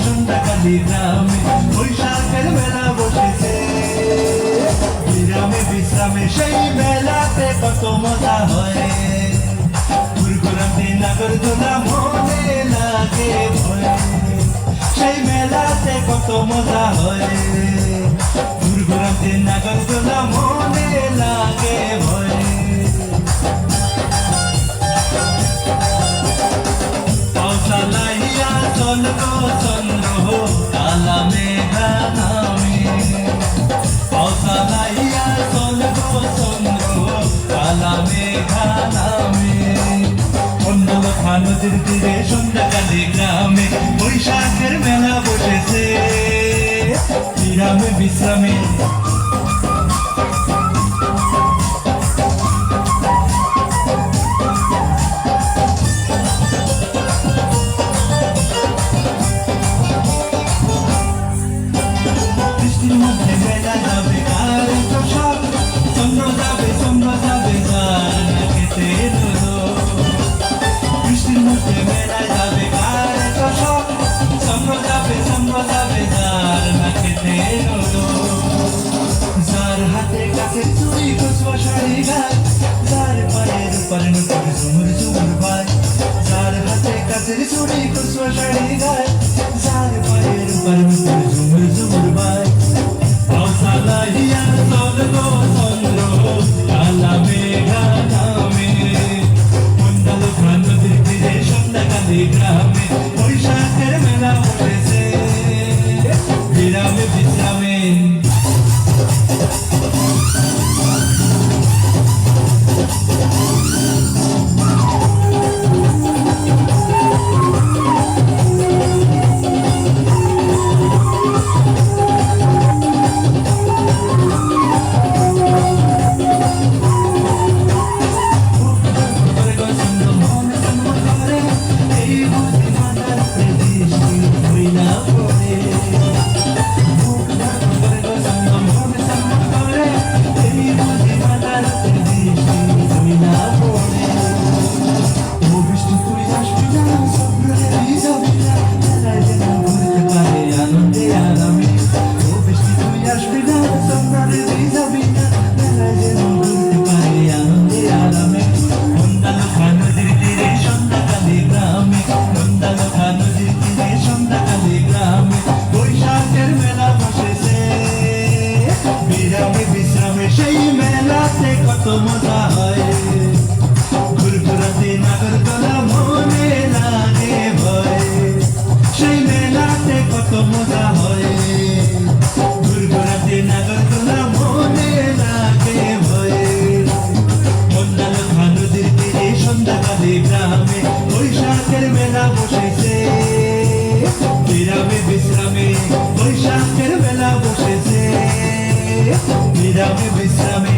সন্ধ্যাকালী গ্রামে বৈশাখের মেলা বসেছে। বিরামে বিশ্রামে সেই মেলাতে কত মজা হয়, ঘুরঘুরাতে নাগরদোলা মনে লাগে ভয়। সেই মেলাতে কত মজা হয়, ঘুরঘুরাতে নাগরদোলা মনে লাগে ভয়। পাউসালাইয়া চল গো চন্দ্র কালা মেঘা নামে, পাউসালাইয়া চল গো চন্দ্র কালা মেঘা নামে। অন্যলখা নদীর তীরে সন্ধ্যাকালী গ্রামে বৈশাখের মেলা বসেছে। বিরামে বিশ্রামে বৃষ্টির মধ্যে মেলা যাবে আর সব, চন্দ্র যাবে যার না খেতে রোদো। বৃষ্টির মধ্যে মেলা যাবে আর সব, চন্দ্র যাবে যার না খেতে রোদো। যার হাতে কাছে চুরি কচুয়া শাড়ি গায়, যার পায়ের উপর নতুন ঝুমুর ঝুমুর পায়। যার হাতে কাছে চুরি কচুয়া শাড়ি গায়, যার পায়ের উপর নতুন ঝুমুর ঝুমুর পায়। পাউসালাইয়া চল গো চন্দ্র কালা মেঘা নামে, অন্যলখা নদীর তীরে সন্ধ্যাকালী গ্রামে বৈশাখের মেলা বসেছে। বিরামে বিশ্রামে সেই মেলাতে কত মজা হয়, ঘুরঘুরাতে নাগরদোলা মনে লাগে ভয়। সেই মেলাতে কত মজা হয়, ঘুরঘুরাতে নাগরদোলা মনে লাগে ভয়। অন্যলখা নদীর তীরে সন্ধ্যাকালী গ্রামে বৈশাখের মেলা বসেছে। বিরামে বিশ্রামে বৈশাখের মেলা বসেছে। বিরামে বিশ্রামে